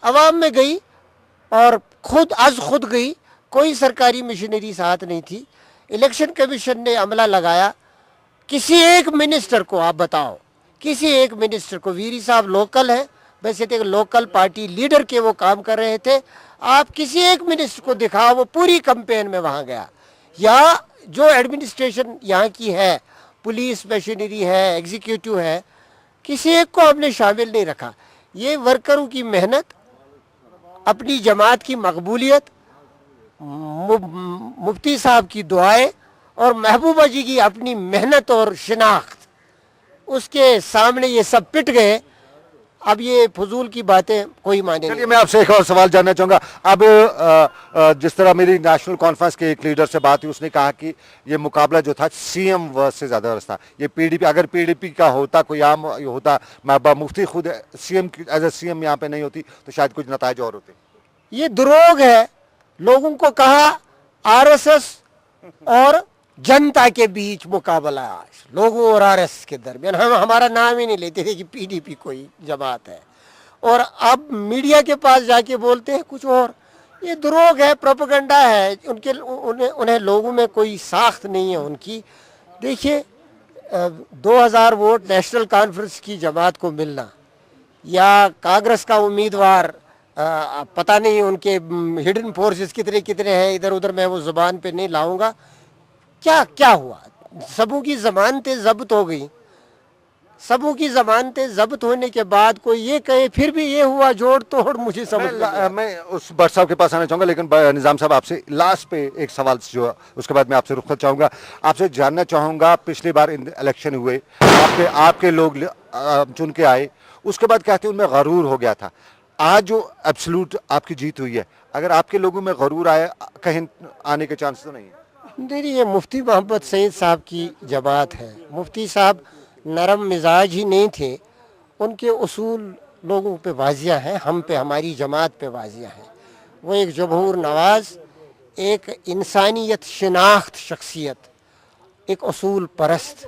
عوام میں گئی اور خود گئی، کوئی سرکاری مشینری ساتھ نہیں تھی۔ الیکشن کمیشن نے عملہ لگایا، کسی ایک منسٹر کو آپ بتاؤ، کسی ایک منسٹر کو، ویری صاحب لوکل ہے، ویسے تو لوکل پارٹی لیڈر کے وہ کام کر رہے تھے، آپ کسی ایک منسٹر کو دکھاؤ وہ پوری کمپین میں وہاں گیا، یا جو ایڈمنسٹریشن یہاں کی ہے، پولیس مشینری ہے، ایگزیکیوٹو ہے، کسی ایک کو ہم نے شامل نہیں رکھا۔ یہ ورکروں کی محنت، اپنی جماعت کی مقبولیت، مفتی صاحب کی دعائیں اور محبوبہ جی کی اپنی محنت اور شناخت، اس کے سامنے یہ سب پٹ گئے۔ اب یہ فضول کی باتیں کوئی معنی نہیں۔ چلیے میں آپ سے ایک اور سوال جاننا چاہوں گا۔ اب جس طرح میری نیشنل کانفرنس کے ایک لیڈر سے بات ہوئی، اس نے کہا کہ یہ مقابلہ جو تھا سی ایم سے زیادہ ورس تھا، یہ پی ڈی پی، اگر پی ڈی پی کا ہوتا، کوئی عام ہوتا، محبوبہ مفتی خود C M as a C M یہاں پہ نہیں ہوتی تو شاید کچھ نتائج اور ہوتے۔ یہ دروغ ہے، لوگوں کو کہا آر ایس ایس اور جنتا کے بیچ مقابلہ ہے آج، لوگوں اور آر ایس ایس کے درمیان، ہم ہمارا نام ہی نہیں لیتے تھے کہ پی ڈی پی کوئی جماعت ہے، اور اب میڈیا کے پاس جا کے بولتے ہیں کچھ اور۔ یہ دروغ ہے، پروپیگنڈا ہے، انہیں لوگوں میں کوئی ساخت نہیں ہے ان کی۔ دیکھیے 2000 ووٹ نیشنل کانفرنس کی جماعت کو ملنا، یا کانگریس کا امیدوار، پتہ نہیں ان کے ہڈن فورسز کتنے ہیں ادھر ادھر، میں وہ زبان پہ نہیں لاؤں گا۔ کیا ہوا؟ سبوں کی ضمانتیں ضبط ہو گئی، سبوں کی ضمانتیں ضبط ہونے کے بعد کوئی یہ کہے پھر بھی یہ ہوا جوڑ توڑ، مجھے سمجھ میں اس بٹ صاحب کے پاس آنا چاہوں گا، لیکن نظام صاحب آپ سے لاسٹ پہ ایک سوال جو اس کے بعد میں آپ سے رخصت چاہوں گا۔ آپ سے جاننا چاہوں گا، پچھلی بار الیکشن ہوئے، آپ کے لوگ چن کے آئے، اس کے بعد کہتے ہیں ان میں غرور ہو گیا تھا۔ آج جو ایبسلوٹ آپ کی جیت ہوئی ہے، اگر آپ کے لوگوں میں غرور آیا، کہیں آنے کے چانس تو نہیں ہے؟ نہیں، یہ مفتی محمد سعید صاحب کی جماعت ہے۔ مفتی صاحب نرم مزاج ہی نہیں تھے، ان کے اصول لوگوں پہ واضح ہیں، ہم پہ، ہماری جماعت پہ واضح ہیں۔ وہ ایک جمہور نواز، ایک انسانیت شناخت شخصیت، ایک اصول پرست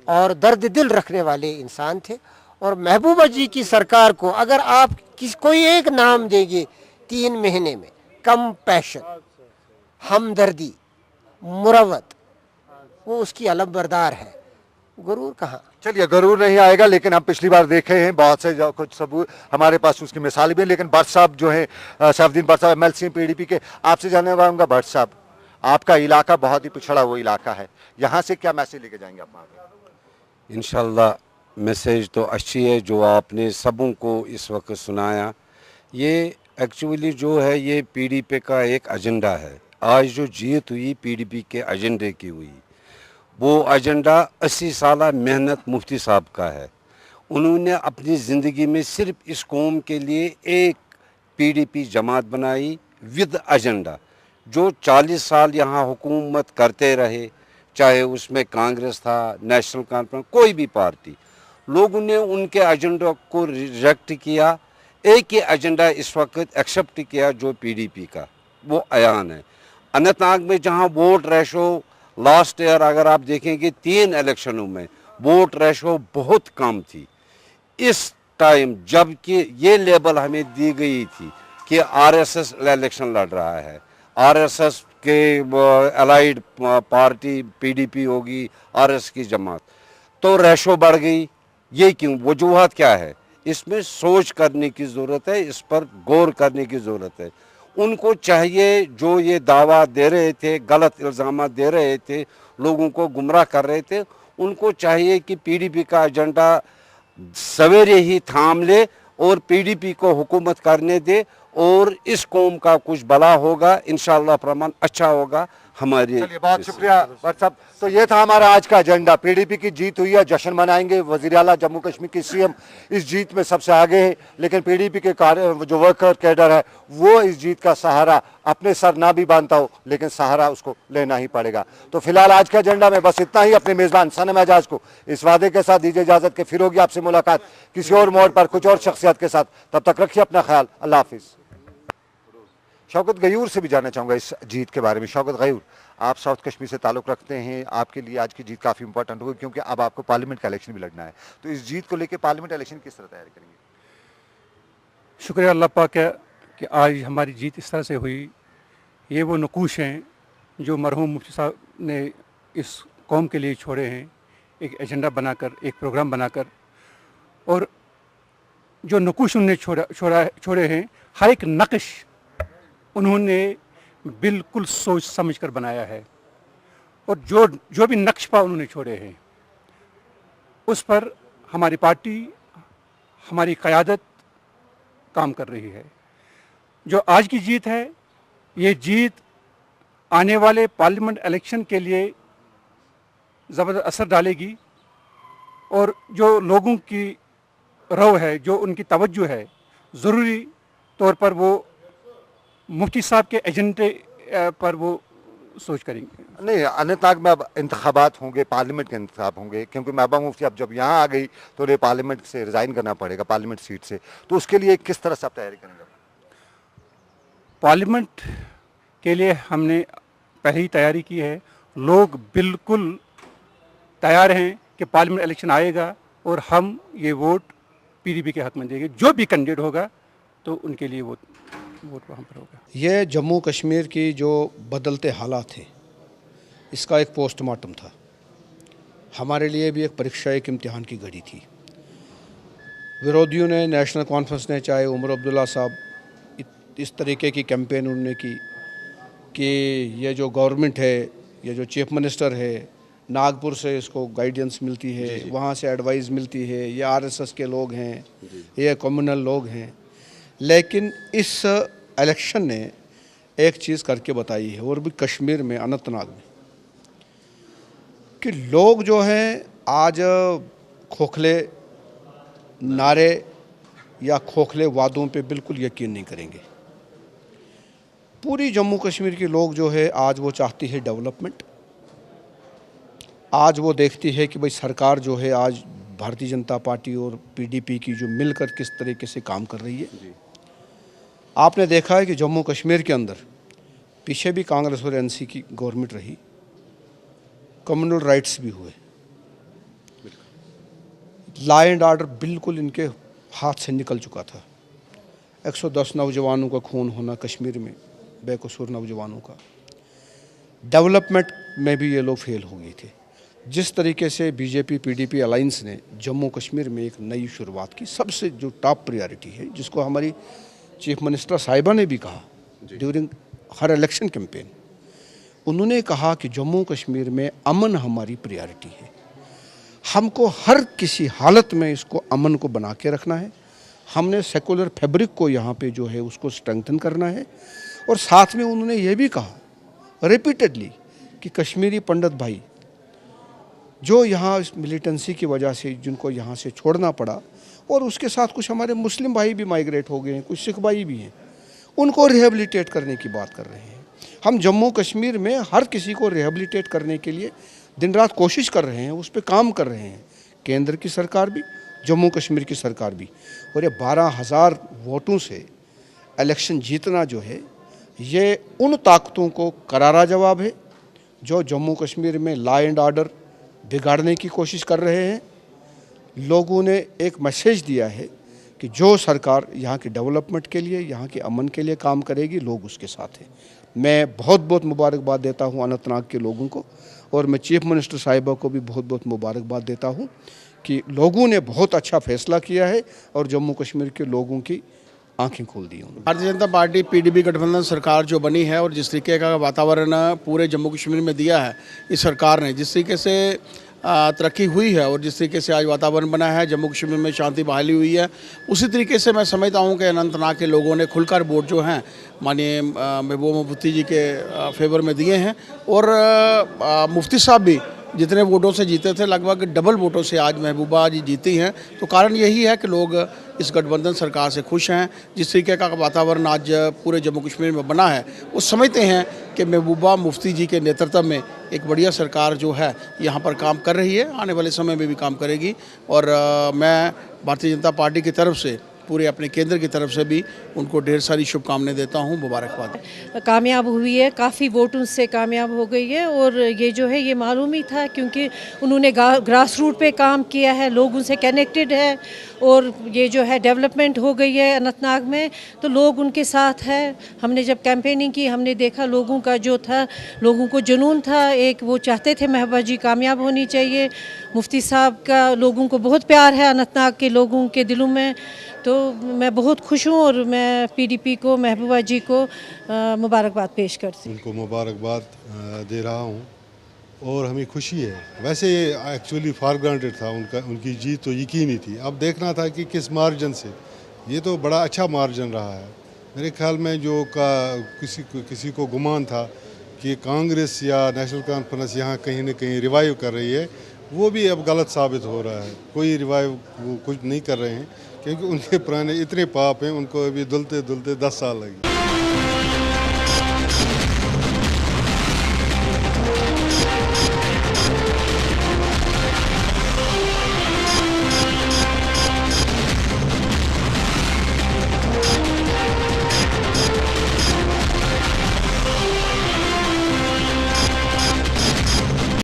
اور درد دل رکھنے والے انسان تھے۔ اور محبوبہ جی کی سرکار کو اگر آپ کوئی ایک نام دیں گے 3 مہینے میں، کمپیشن، ہمدردی، مروت، وہ اس کی علم بردار ہے، غرور کہاں۔ چلیے غرور نہیں آئے گا، لیکن ہم پچھلی بار دیکھے ہیں بہت سے کچھ ثبوت ہمارے پاس اس کی مثال بھی ہیں۔ لیکن بٹ صاحب جو ہیں، سیف الدین بٹ صاحب، M L C P D P کے، آپ سے جاننا چاہوں گا بٹ صاحب، آپ کا علاقہ بہت ہی پچھڑا ہوا علاقہ ہے، یہاں سے کیا میسج لے کے جائیں گے آپ وہاں پہ؟ انشاءاللہ میسیج تو اچھی ہے جو آپ نے سبوں کو اس وقت سنایا۔ یہ ایکچولی جو ہے یہ پی ڈی پی کا ایک ایجنڈا ہے۔ آج جو جیت ہوئی پی ڈی پی کے ایجنڈے کی ہوئی، وہ ایجنڈا 80 سالہ محنت مفتی صاحب کا ہے۔ انہوں نے اپنی زندگی میں صرف اس قوم کے لیے ایک پی ڈی پی جماعت بنائی ود ایجنڈا، جو 40 سال یہاں حکومت کرتے رہے، چاہے اس میں کانگریس تھا، نیشنل کانفرنس، کوئی بھی پارٹی، لوگوں نے ان کے ایجنڈا کو ریجیکٹ کیا۔ ایک ہی ایجنڈا اس وقت ایکسیپٹ کیا جو پی ڈی پی کا، وہ عیان ہے۔ اننت ناگ میں جہاں ووٹ ریشو لاسٹ ایئر اگر آپ دیکھیں گے 3 الیکشنوں میں ووٹ ریشو بہت کم تھی، اس ٹائم جب کہ یہ لیبل ہمیں دی گئی تھی کہ آر ایس ایس الیکشن لڑ رہا ہے، آر ایس ایس کے الائیڈ پارٹی پی ڈی پی ہوگی، آر ایس کی جماعت، تو ریشو بڑھ گئی۔ یہ کیوں؟ وجوہات کیا ہے؟ اس میں سوچ کرنے کی ضرورت ہے، اس پر غور کرنے کی ضرورت ہے۔ ان کو چاہیے جو یہ دعویٰ دے رہے تھے، غلط الزامات دے رہے تھے، لوگوں کو گمراہ کر رہے تھے، ان کو چاہیے کہ پی ڈی پی کا ایجنڈا سویرے ہی تھام لے اور پی ڈی پی کو حکومت کرنے دے، اور اس قوم کا کچھ بھلا ہوگا، انشاءاللہ فرمان اچھا ہوگا ہماری۔ چلیے بہت شکریہ بٹ صاحب۔ تو یہ تھا ہمارا آج کا ایجنڈا، پی ڈی پی کی جیت ہوئی ہے، جشن منائیں گے، وزیر اعلیٰ جموں کشمیر کی سی ایم اس جیت میں سب سے آگے ہے، لیکن پی ڈی پی کے جو ورکر کیڈر ہے وہ اس جیت کا سہارا اپنے سر نہ بھی باندھتا ہو، لیکن سہارا اس کو لینا ہی پڑے گا۔ تو فی الحال آج کا ایجنڈا میں بس اتنا ہی۔ اپنے میزبان صنم اعجاز کو اس وعدے کے ساتھ دیجیے اجازت کہ پھر ہوگی آپ سے ملاقات کسی اور موڑ پر کچھ اور شخصیت کے ساتھ، تب تک رکھیے اپنا خیال، اللہ حافظ۔ شوکت غیور سے بھی جاننا چاہوں گا اس جیت کے بارے میں۔ شوکت غیور، آپ ساؤتھ کشمیر سے تعلق رکھتے ہیں، آپ کے لیے آج کی جیت کافی امپورٹنٹ ہوگی کیونکہ اب آپ کو پارلیمنٹ کا الیکشن بھی لڑنا ہے، تو اس جیت کو لے کے پارلیمنٹ الیکشن کس طرح تیاری کریں گے؟ शुक्रिया अल्लाह पाक का कि आज हमारी जीत इस तरह से हुई। ये वो नकूश हैं जो मरहूम मुफ्ती साहब ने इस कौम के लिए छोड़े हैं, एक एजेंडा बनाकर, एक प्रोग्राम बनाकर। और जो नकूश उन्होंने छोड़े हैं, हर एक नक्श उन्होंने बिल्कुल सोच समझ कर बनाया है। और जो भी नक्श पा उन्होंने छोड़े हैं, उस पर हमारी पार्टी, हमारी क़यादत काम कर रही है। जो आज की जीत है, ये जीत आने वाले पार्लियामेंट इलेक्शन के लिए ज़बरदस्त असर डालेगी। और जो लोगों की रव है, जो उनकी तवज्जो है, ज़रूरी तौर पर वो मुफ्ती साहब के एजेंडे पर वो सोच करेंगे। नहीं, अनंतनाग में अब इंतखाबात होंगे, पार्लियामेंट के इंतखाब होंगे, क्योंकि महबूबा मुफ्ती अब जब यहाँ आ गई तो उन्हें पार्लियामेंट से रिज़ाइन करना पड़ेगा, पार्लियामेंट सीट से। तो उसके लिए किस तरह से आप तैयारी करेंगे? पार्लियामेंट के लिए हमने पहले ही तैयारी की है। लोग बिल्कुल तैयार हैं कि पार्लियामेंट इलेक्शन आएगा और हम ये वोट पीडीपी के हक में देंगे। जो भी कैंडिडेट होगा तो उनके लिए वोट वहाँ पर होगा। ये जम्मू कश्मीर की जो बदलते हालात हैं, इसका एक पोस्टमार्टम था। हमारे लिए भी एक परीक्षा, एक इम्तिहान की घड़ी थी। विरोधियों ने, नेशनल कॉन्फ्रेंस ने, चाहे उमर अब्दुल्ला साहब, इस तरीके की कैंपेन उन्होंने की कि ये जो गवर्नमेंट है, ये जो चीफ मिनिस्टर है, नागपुर से इसको गाइडेंस मिलती है, वहाँ से एडवाइस मिलती है, ये आरएसएस के लोग हैं, ये कम्युनल लोग हैं। लेकिन इस इलेक्शन ने एक चीज़ करके बताई है, और भी कश्मीर में, अनंतनाग में, कि लोग जो हैं आज खोखले नारे या खोखले वादों पे बिल्कुल यकीन नहीं करेंगे। पूरी जम्मू कश्मीर के लोग जो है आज वो चाहती है डेवलपमेंट। आज वो देखती है कि भाई सरकार जो है आज भारतीय जनता पार्टी और पीडीपी की जो मिलकर किस तरीके से काम कर रही है। आपने देखा है कि जम्मू कश्मीर के अंदर पीछे भी कांग्रेस और एनसी की गवर्नमेंट रही, कम्युनल राइट्स भी हुए, लॉ एंड ऑर्डर बिल्कुल इनके हाथ से निकल चुका था। 110 नौजवानों का खून होना कश्मीर में, बेकसूर नौजवानों का। डेवलपमेंट में भी ये लोग फेल हो गए थे। जिस तरीके से बीजेपी पीडीपी अलायंस ने जम्मू कश्मीर में एक नई शुरुआत की, सबसे जो टॉप प्रायोरिटी है, जिसको हमारी चीफ मिनिस्टर साहिबा ने भी कहा ड्यूरिंग हर इलेक्शन कैंपेन, उन्होंने कहा कि जम्मू कश्मीर में अमन हमारी प्रायोरिटी है। हमको हर किसी हालत में इसको अमन को बना के रखना है। हमने सेकुलर फैब्रिक को यहाँ पे जो है उसको स्ट्रेंथन करना है। और साथ में उन्होंने ये भी कहा रिपीटेडली कि कश्मीरी पंडित भाई जो यहाँ इस मिलिटेंसी की वजह से जिनको यहाँ से छोड़ना पड़ा, और उसके साथ कुछ हमारे मुस्लिम भाई भी माइग्रेट हो गए हैं, कुछ सिख भाई भी हैं, उनको रिहेबिलिटेट करने की बात कर रहे हैं। हम जम्मू कश्मीर में हर किसी को रिहेबिलिटेट करने के लिए दिन रात कोशिश कर रहे हैं, उस पर काम कर रहे हैं, केंद्र की सरकार भी, जम्मू कश्मीर की सरकार भी। और ये 12,000 वोटों से इलेक्शन जीतना जो है, ये उन ताकतों को करारा जवाब है जो जम्मू कश्मीर में लॉ एंड ऑर्डर बिगाड़ने की कोशिश कर रहे हैं। लोगों ने एक मैसेज दिया है कि जो सरकार यहाँ की डेवलपमेंट के लिए, यहाँ के अमन के लिए काम करेगी, लोग उसके साथ हैं। मैं बहुत बहुत मुबारकबाद देता हूँ अनंतनाग के लोगों को, और मैं चीफ मिनिस्टर साहिबा को भी बहुत बहुत मुबारकबाद देता हूँ कि लोगों ने बहुत अच्छा फैसला किया है और जम्मू कश्मीर के लोगों की आंखें खोल दी उन्होंने। भारतीय जनता पार्टी पीडीपी गठबंधन सरकार जो बनी है और जिस तरीके का वातावरण पूरे जम्मू कश्मीर में दिया है इस सरकार ने, जिस तरीके से तरक्की हुई है और जिस तरीके से आज वातावरण बना है, जम्मू कश्मीर में शांति बहाली हुई है, उसी तरीके से मैं समझता हूँ कि अनंतनाग के लोगों ने खुलकर वोट जो हैं माननीय महबूबा मुफ्ती जी के फेवर में दिए हैं। और मुफ्ती साहब भी जितने वोटों से जीते थे, लगभग डबल वोटों से आज महबूबा जी जीती हैं। तो कारण यही है कि लोग इस गठबंधन सरकार से खुश हैं। जिस तरीके का वातावरण आज पूरे जम्मू कश्मीर में बना है, वो समझते हैं कि महबूबा मुफ्ती जी के नेतृत्व में एक बढ़िया सरकार जो है यहाँ पर काम कर रही है, आने वाले समय में भी काम करेगी। और मैं भारतीय जनता पार्टी की तरफ से पूरे अपने केंद्र की तरफ से भी उनको ढेर सारी शुभकामनाएं देता हूं, मुबारकबाद। कामयाब हुई है, काफ़ी वोटों से कामयाब हो गई है और ये जो है ये मालूम ही था क्योंकि उन्होंने ग्रास रूट पे काम किया है, लोगों से कनेक्टेड है और ये जो है डेवलपमेंट हो गई है अनंतनाग में तो लोग उनके साथ है। हमने जब कैंपेनिंग की हमने देखा लोगों का जो था, लोगों को जुनून था, एक वो चाहते थे महबूबा जी कामयाब होनी चाहिए। मुफ्ती साहब का लोगों को बहुत प्यार है अनंतनाग के लोगों के दिलों में, तो मैं बहुत खुश हूँ और मैं पीडीपी को महबूबा जी को मुबारकबाद पेश करती हूँ। उनको मुबारकबाद दे रहा हूँ और हमें खुशी है। वैसे ये एक्चुअली फॉर ग्रांटेड था, उनकी जीत तो यकीनी थी। अब देखना था कि किस मार्जिन से, ये तो बड़ा अच्छा मार्जिन रहा है। मेरे ख्याल में जो किसी को गुमान था कि कांग्रेस या नेशनल कॉन्फ्रेंस यहाँ कहीं न कहीं रिवाइव कर रही है, वो भी अब गलत साबित हो रहा है। कोई रिवाइव वो कुछ नहीं कर रहे हैं क्योंकि उनके पुराने इतने पाप हैं, उनको अभी धुलते धुलते 10 साल लगे।